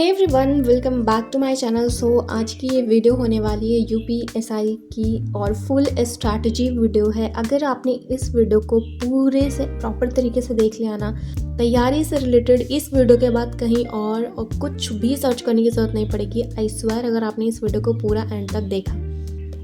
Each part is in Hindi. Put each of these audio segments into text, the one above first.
Everyone welcome back to my channel. आज की ये वीडियो होने वाली है यूपीएसआई की और फुल स्ट्रैटेजी वीडियो है। अगर आपने इस वीडियो को पूरे से प्रॉपर तरीके से देख लिया ना, तैयारी से रिलेटेड इस वीडियो के बाद कहीं और कुछ भी सर्च करने की ज़रूरत नहीं पड़ेगी। आई स्वेयर, अगर आपने इस वीडियो को पूरा एंड तक देखा।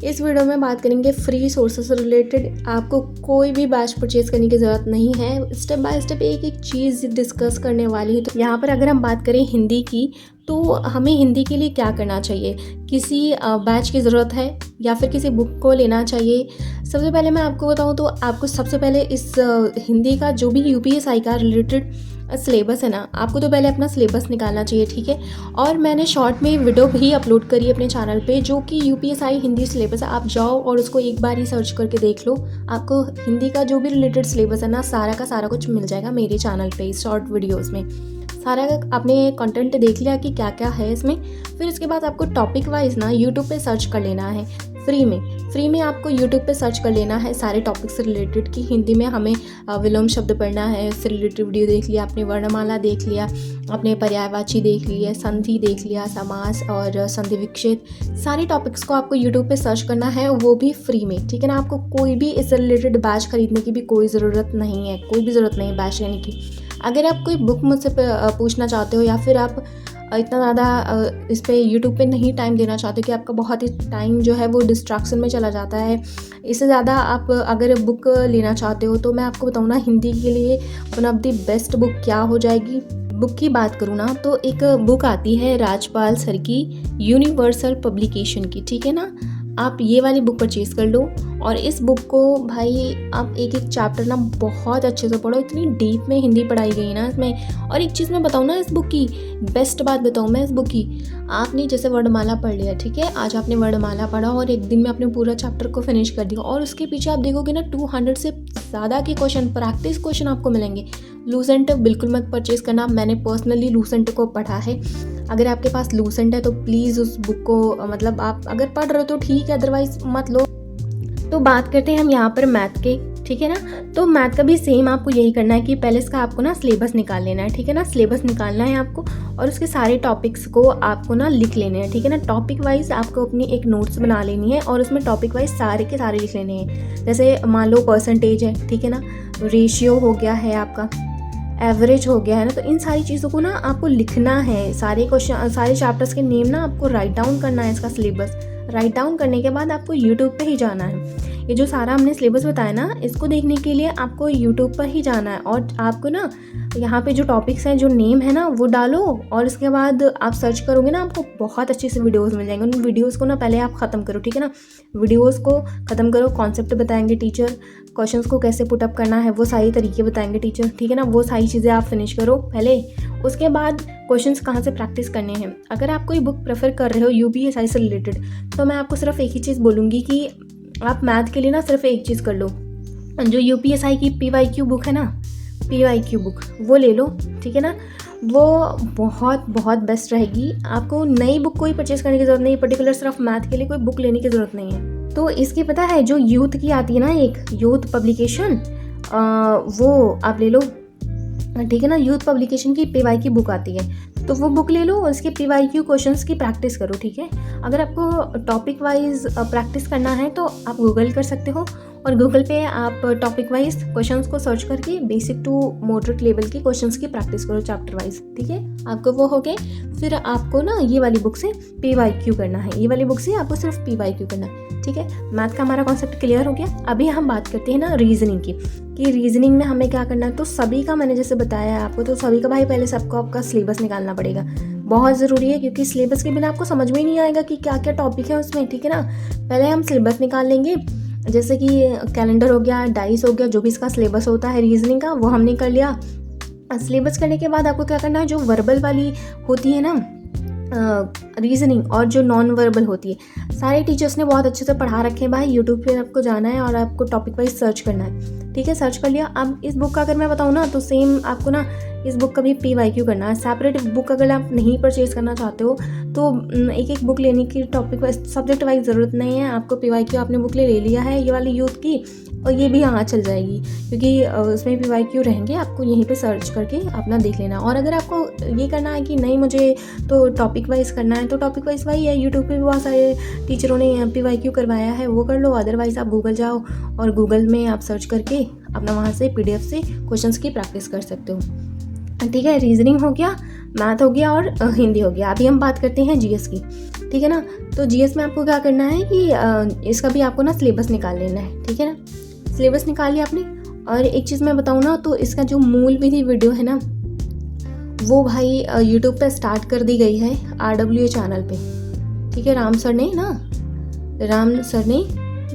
इस वीडियो में बात करेंगे फ्री सोर्सेस से रिलेटेड। आपको कोई भी बैच परचेज करने की ज़रूरत नहीं है। स्टेप बाय स्टेप एक एक चीज़ डिस्कस करने वाली है। तो यहाँ पर अगर हम बात करें हिंदी की, तो हमें हिंदी के लिए क्या करना चाहिए, किसी बैच की ज़रूरत है या फिर किसी बुक को लेना चाहिए। सबसे पहले मैं आपको बताऊँ तो आपको सबसे पहले इस हिंदी का जो भी यूपीएसआई का रिलेटेड सिलेबस है ना, आपको तो पहले अपना सिलेबस निकालना चाहिए, ठीक है। और मैंने शॉर्ट में वीडियो भी अपलोड करी है अपने चैनल पे, जो कि यूपीएसआई हिंदी सिलेबस है। आप जाओ और उसको एक बार ही सर्च करके देख लो। आपको हिंदी का जो भी रिलेटेड सिलेबस है ना, सारा का सारा कुछ मिल जाएगा मेरे चैनल पे इस शॉर्ट वीडियोस में। सारा आपने कंटेंट देख लिया कि क्या क्या है इसमें। फिर इसके बाद आपको टॉपिक वाइज ना यूट्यूब पे सर्च कर लेना है। फ्री में आपको यूट्यूब पे सर्च कर लेना है सारे टॉपिक से रिलेटेड कि हिंदी में हमें विलोम शब्द पढ़ना है, उससे रिलेटेड वीडियो देख लिया आपने, वर्णमाला देख लिया आपने, पर्यायवाची देख लिया, संधि देख लिया, समास और संधि विच्छेद। सारे टॉपिक्स को आपको यूट्यूब पे सर्च करना है, वो भी फ्री में, ठीक है ना। आपको कोई भी इससे रिलेटेड बैच खरीदने की भी कोई ज़रूरत नहीं है, कोई भी ज़रूरत नहीं है बैच लेने की। अगर आप कोई बुक मुझसे पूछना चाहते हो या फिर आप इतना ज़्यादा इस पे यूट्यूब पे नहीं टाइम देना चाहते कि आपका बहुत ही टाइम जो है वो डिस्ट्रैक्शन में चला जाता है, इससे ज़्यादा आप अगर बुक लेना चाहते हो, तो मैं आपको बताऊँ ना, हिंदी के लिए one of the best book क्या हो जाएगी। बुक की बात करूँ ना, तो एक बुक आती है राजपाल सर की, यूनिवर्सल पब्लिकेशन की, ठीक है ना। आप ये वाली बुक परचेज़ कर लो और इस बुक को भाई आप एक एक चैप्टर ना बहुत अच्छे से पढ़ो। इतनी डीप में हिंदी पढ़ाई गई ना इसमें। और एक चीज़ मैं बताऊँ ना, इस बुक की बेस्ट बात बताऊँ मैं इस बुक की, आपने जैसे वर्णमाला पढ़ लिया, ठीक है, आज आपने वर्णमाला पढ़ा और एक दिन में आपने पूरा चैप्टर को फिनिश कर दिया, और उसके पीछे आप देखोगे ना 200 से ज़्यादा के क्वेश्चन, प्रैक्टिस क्वेश्चन आपको मिलेंगे। लूसेंट बिल्कुल मत परचेज़ करना। मैंने पर्सनली लूसेंट को पढ़ा है। अगर आपके पास लूसेंट है तो प्लीज़ उस बुक को, मतलब आप अगर पढ़ रहे हो तो ठीक है, अदरवाइज मत लो। तो बात करते हैं हम यहाँ पर मैथ के, ठीक है ना। तो मैथ का भी सेम आपको यही करना है कि पहले इसका आपको ना सिलेबस निकाल लेना है, ठीक है ना। सिलेबस निकालना है आपको और उसके सारे टॉपिक्स को आपको ना लिख लेने हैं, ठीक है ना। टॉपिक वाइज आपको अपनी एक नोट्स बना लेनी है और उसमें टॉपिक वाइज सारे के सारे लिख लेने हैं। जैसे मान लो परसेंटेज है, ठीक है ना, रेशियो हो गया है आपका, एवरेज हो गया है ना। तो इन सारी चीज़ों को ना आपको लिखना है, सारे क्वेश्चन, सारे चैप्टर्स के नेम ना आपको राइट डाउन करना है। इसका सिलेबस राइट डाउन करने के बाद आपको यूट्यूब पे ही जाना है। ये जो सारा हमने सिलेबस बताया ना, इसको देखने के लिए आपको यूट्यूब पर ही जाना है और आपको ना यहाँ पे जो टॉपिक्स हैं, जो नेम है ना, वो डालो और इसके बाद आप सर्च करोगे ना, आपको बहुत अच्छे से वीडियोस मिल जाएंगे। उन वीडियोस को ना पहले आप ख़त्म करो, ठीक है ना। वीडियोस को ख़त्म करो, कॉन्सेप्ट बताएंगे टीचर, क्वेश्चंस को कैसे पुटअप करना है वो सारी तरीके बताएंगे टीचर, ठीक है ना। वो सारी चीज़ें आप फिनिश करो पहले। उसके बाद क्वेश्चंस कहाँ से प्रैक्टिस करने हैं। अगर आप कोई बुक प्रेफर कर रहे हो यूपीएसआई से रिलेटेड, तो मैं आपको सिर्फ एक ही चीज़ बोलूँगी कि आप मैथ के लिए ना सिर्फ एक चीज़ कर लो, जो यूपीएसआई की पीवाईक्यू बुक है ना, पीवाईक्यू बुक वो ले लो, ठीक है ना। वो बहुत बहुत बेस्ट रहेगी। आपको नई बुक कोई परचेज़ करने की ज़रूरत नहीं है, पर्टिकुलर सिर्फ मैथ के लिए कोई बुक लेने की ज़रूरत नहीं है। तो इसकी पता है, जो यूथ की आती है ना, एक यूथ पब्लिकेशन, वो आप ले लो, ठीक है ना। यूथ पब्लिकेशन की पीवाईक्यू बुक आती है, तो वो बुक ले लो और इसके पीवाईक्यू क्वेश्चंस की प्रैक्टिस करो, ठीक है। अगर आपको टॉपिक वाइज प्रैक्टिस करना है तो आप गूगल कर सकते हो और गूगल पे आप टॉपिक वाइज क्वेश्चंस को सर्च करके बेसिक टू मॉडरेट लेवल के क्वेश्चंस की प्रैक्टिस करो चैप्टर वाइज, ठीक है। आपको वो हो गए। फिर आपको ना ये वाली बुक से पीवाईक्यू करना है, ये वाली बुक से आपको सिर्फ पीवाईक्यू करना है, ठीक है। मैथ का हमारा कॉन्सेप्ट क्लियर हो गया। अभी हम बात करते हैं ना रीजनिंग की, कि रीजनिंग में हमें क्या करना है। तो सभी का मैंने जैसे बताया है आपको, तो सभी का भाई पहले सबको आपका सिलेबस निकालना पड़ेगा, बहुत ज़रूरी है, क्योंकि सिलेबस के बिना आपको समझ में ही नहीं आएगा कि क्या क्या टॉपिक है उसमें, ठीक है ना। पहले हम सिलेबस निकाल लेंगे, जैसे कि कैलेंडर हो गया, डाइस हो गया, जो भी इसका सिलेबस होता है रीजनिंग का, वो हमने कर लिया। सिलेबस करने के बाद आपको क्या करना है, जो वर्बल वाली होती है ना रीजनिंग और जो नॉन वर्बल होती है, सारे टीचर्स ने बहुत अच्छे से पढ़ा रखे हैं भाई। यूट्यूब पे आपको जाना है और आपको टॉपिक वाइज सर्च करना है। ठीक है, सर्च कर लिया। अब इस बुक का अगर मैं बताऊँ ना तो सेम आपको ना इस बुक का भी PYQ करना है। सेपरेट बुक अगर आप नहीं परचेज़ करना चाहते हो तो एक एक बुक लेने की टॉपिक वाइज सब्जेक्ट वाइज ज़रूरत नहीं है आपको। PYQ आपने बुक ले लिया है ये वाली यूथ की, और ये भी यहाँ चल जाएगी क्योंकि उसमें PYQ रहेंगे, आपको यहीं पे सर्च करके अपना देख लेना। और अगर आपको ये करना है कि नहीं मुझे तो टॉपिक वाइज करना है, तो टॉपिक वाइज वही है, यूट्यूब पे भी बहुत सारे टीचरों ने PYQ करवाया है, वो कर लो। अदरवाइज़ आप गूगल जाओ और गूगल में आप सर्च करके अपना वहाँ से PDF से क्वेश्चंस की प्रैक्टिस कर सकते हो। ठीक है, रीजनिंग हो गया, मैथ हो गया और हिंदी हो गया। अभी हम बात करते हैं GS की, ठीक है ना। तो GS में आपको क्या करना है कि इसका भी आपको ना सिलेबस निकाल लेना है, ठीक है ना। सिलेबस निकाल लिया आपने। और एक चीज़ मैं बताऊँ ना तो इसका जो मूल विधि वीडियो है ना वो भाई यूट्यूब पे स्टार्ट कर दी गई है RWA चैनल पे, ठीक है। राम सर ने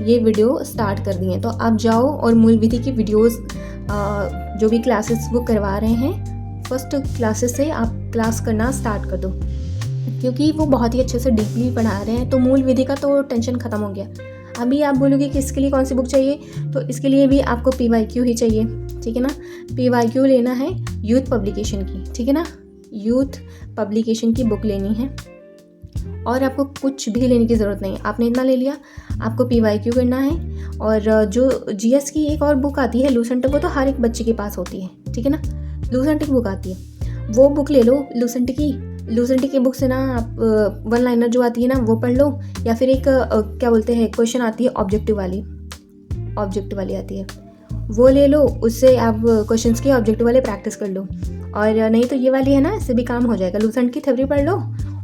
ये वीडियो स्टार्ट कर दी है, तो आप जाओ और मूल विधि की वीडियोस जो भी क्लासेस वो करवा रहे हैं फर्स्ट क्लासेस से आप क्लास करना स्टार्ट कर दो, क्योंकि वो बहुत ही अच्छे से डीपली पढ़ा रहे हैं। तो मूल विधि का तो टेंशन ख़त्म हो गया। अभी आप बोलोगे कि इसके लिए कौन सी बुक चाहिए, तो इसके लिए भी आपको PYQ ही चाहिए, ठीक है ना। PYQ लेना है यूथ पब्लिकेशन की, ठीक है ना। यूथ पब्लिकेशन की बुक लेनी है और आपको कुछ भी लेने की ज़रूरत नहीं है। आपने इतना ले लिया, आपको PYQ करना है। और जो GS की एक और बुक आती है लूसेंट, वो तो हर एक बच्चे के पास होती है, ठीक है ना। लूसेंट की बुक आती है, वो बुक ले लो लूसेंट की बुक से ना आप 1 लाइनर जो आती है ना वो पढ़ लो, या फिर एक क्या बोलते हैं क्वेश्चन आती है ऑब्जेक्टिव वाली आती है, वो ले लो। उससे आप क्वेश्चंस के ऑब्जेक्टिव वाले प्रैक्टिस कर लो। और नहीं तो ये वाली है ना, इससे भी काम हो जाएगा। लूसेंट की थ्योरी पढ़ लो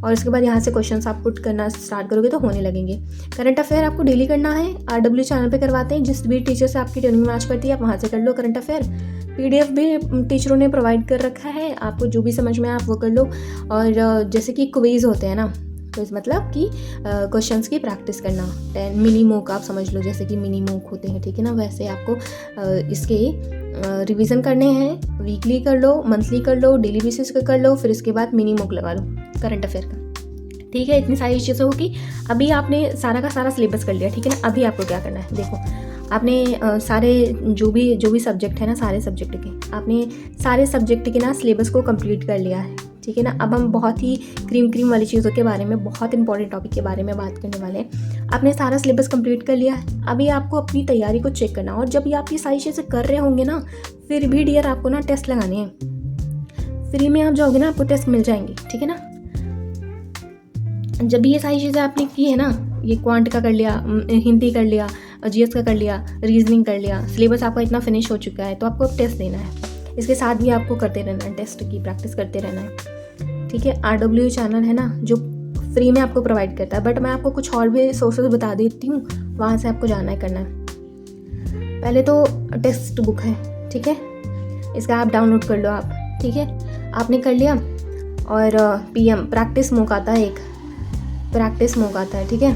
और उसके बाद यहाँ से क्वेश्चंस आप पुट करना स्टार्ट करोगे तो होने लगेंगे। करंट अफेयर आपको डेली करना है, RW चैनल पे करवाते हैं। जिस भी टीचर से आपकी ट्रेनिंग मैच करती है आप वहाँ से कर लो करंट अफेयर। PDF भी टीचरों ने प्रोवाइड कर रखा है, आपको जो भी समझ में आए आप वो कर लो। और जैसे कि क्विज़ होते हैं ना, क्विज़ मतलब कि क्वेश्चंस की प्रैक्टिस करना, मिनी मॉक आप समझ लो, जैसे कि मिनी मॉक होते हैं, ठीक है ना। वैसे आपको इसके रिवीजन करने हैं। वीकली कर लो, मंथली कर लो, डेली बेसिस का कर लो, फिर इसके बाद मिनी मॉक लगा लो करंट अफेयर का, ठीक है। इतनी सारी चीज़ें होगी। अभी आपने सारा का सारा सिलेबस कर लिया, ठीक है ना। अभी आपको क्या करना है, देखो आपने सारे जो भी सब्जेक्ट है ना, सारे सब्जेक्ट के आपने सारे सब्जेक्ट के ना सिलेबस को कंप्लीट कर लिया है, ठीक है ना। अब हम बहुत ही क्रीम वाली चीज़ों के बारे में, बहुत इंपॉर्टेंट टॉपिक के बारे में बात करने वाले हैं। आपने सारा सिलेबस कंप्लीट कर लिया है। अभी आपको अपनी तैयारी को चेक करना, और जब ये आप ये सारी चीज़ें कर रहे होंगे ना, फिर भी डियर आपको ना टेस्ट लगाने हैं। फ्री में आप जाओगे ना, आपको टेस्ट मिल जाएंगे, ठीक है ना। जब ये सारी चीज़ें आपने की है ना, ये क्वांट का कर लिया, हिंदी कर लिया, GS का कर लिया, रीजनिंग कर लिया, सिलेबस आपका इतना फिनिश हो चुका है, तो आपको अब टेस्ट देना है। इसके साथ भी आपको करते रहना है, टेस्ट की प्रैक्टिस करते रहना है, ठीक है। RW चैनल है ना जो फ्री में आपको प्रोवाइड करता है, बट मैं आपको कुछ और भी सोर्सेज बता देती हूँ, वहाँ से आपको जाना है, करना है। पहले तो टेक्स्ट बुक है, ठीक है, इसका आप डाउनलोड कर लो आप, ठीक है। आपने कर लिया। और PM प्रैक्टिस मॉक आता है, एक प्रैक्टिस मॉक आता है, ठीक है।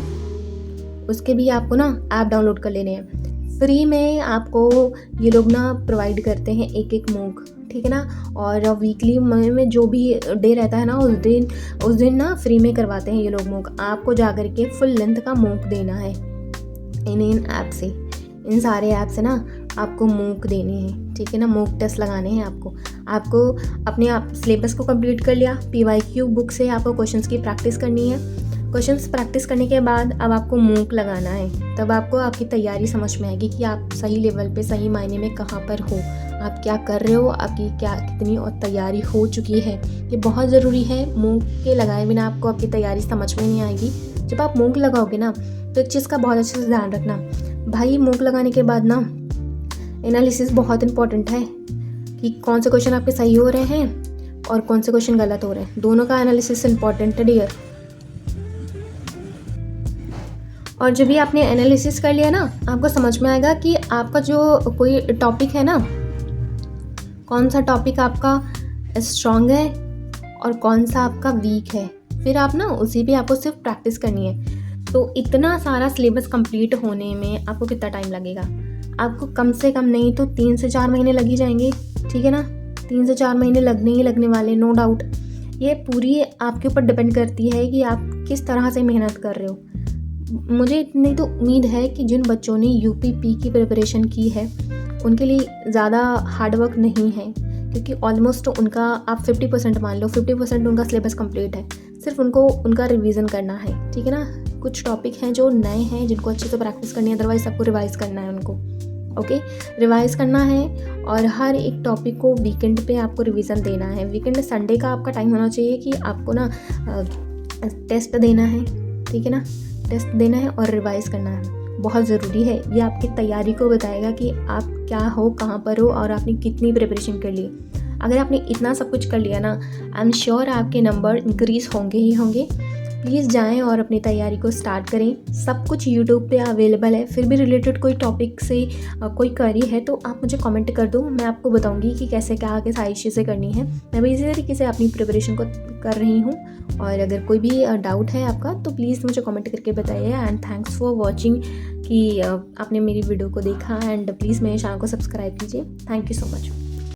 उसके भी आपको ना ऐप डाउनलोड कर लेने हैं। फ्री में आपको ये लोग ना प्रोवाइड करते हैं एक मॉक, ठीक है ना। और वीकली में जो भी डे रहता है ना, उस दिन ना फ्री में करवाते हैं ये लोग मॉक। आपको जा कर के फुल लेंथ का मॉक देना है इन ऐप से, इन सारे ऐप से ना आपको मॉक देने हैं, ठीक है ना। मॉक टेस्ट लगाने हैं आपको अपने आप सिलेबस को कंप्लीट कर लिया। PYQ बुक से आपको क्वेश्चंस की प्रैक्टिस करनी है। क्वेश्चंस प्रैक्टिस करने के बाद अब आपको मॉक लगाना है, तब आपको आपकी तैयारी समझ में आएगी कि आप सही लेवल पे, सही मायने में कहाँ पर हो, आप क्या कर रहे हो, आपकी क्या कितनी और तैयारी हो चुकी है। ये बहुत ज़रूरी है। मॉक के लगाए बिना आपको आपकी तैयारी समझ में नहीं आएगी। जब आप मॉक लगाओगे ना, तो एक चीज़ का बहुत अच्छे से ध्यान रखना भाई, मॉक लगाने के बाद ना एनालिसिस बहुत इंपॉर्टेंट है कि कौन से क्वेश्चन आपके सही हो रहे हैं और कौन से क्वेश्चन गलत हो रहे हैं। दोनों का एनालिसिस इंपॉर्टेंट है डियर। और जब भी आपने एनालिसिस कर लिया ना, आपको समझ में आएगा कि आपका जो कोई टॉपिक है ना, कौन सा टॉपिक आपका स्ट्रॉन्ग है और कौन सा आपका वीक है। फिर आप ना उसी पे आपको सिर्फ प्रैक्टिस करनी है। तो इतना सारा सिलेबस कंप्लीट होने में आपको कितना टाइम लगेगा? आपको कम से कम नहीं तो 3 से 4 महीने लग ही जाएंगे, ठीक है ना। 3 से 4 महीने लगने ही लगने वाले, नो डाउट। ये पूरी आपके ऊपर डिपेंड करती है कि आप किस तरह से मेहनत कर रहे हो। मुझे इतनी तो उम्मीद है कि जिन बच्चों ने UPP की प्रिपरेशन की है उनके लिए ज़्यादा हार्ड वर्क नहीं है, क्योंकि ऑलमोस्ट उनका आप 50% मान लो, 50% उनका सिलेबस कंप्लीट है, सिर्फ उनको उनका रिवीजन करना है, ठीक है ना। कुछ टॉपिक हैं जो नए हैं जिनको अच्छे से प्रैक्टिस करनी है, अदरवाइज सबको रिवाइज करना है उनको, ओके। रिवाइज करना है और हर एक टॉपिक को वीकेंड पे आपको रिवीजन देना है। वीकेंड संडे का आपका टाइम होना चाहिए कि आपको ना टेस्ट देना है, ठीक है ना, टेस्ट देना है और रिवाइज करना है, बहुत ज़रूरी है। ये आपकी तैयारी को बताएगा कि आप क्या हो, कहाँ पर हो और आपने कितनी प्रिपरेशन कर ली। अगर आपने इतना सब कुछ कर लिया ना, आई एम श्योर आपके नंबर इंक्रीज़ होंगे ही होंगे। प्लीज़ जाएं और अपनी तैयारी को स्टार्ट करें। सब कुछ यूट्यूब पे अवेलेबल है। फिर भी रिलेटेड कोई टॉपिक से कोई क्वेरी है तो आप मुझे कमेंट कर दो, मैं आपको बताऊंगी कि कैसे क्या आगे सारी चीज़ें करनी है। मैं भी इसी तरीके से अपनी प्रिपरेशन को कर रही हूँ, और अगर कोई भी डाउट है आपका तो प्लीज़ मुझे कमेंट करके बताइए। एंड थैंक्स फॉर वॉचिंग कि आपने मेरी वीडियो को देखा, एंड प्लीज़ मेरे चैनल को सब्सक्राइब कीजिए। Thank you so much.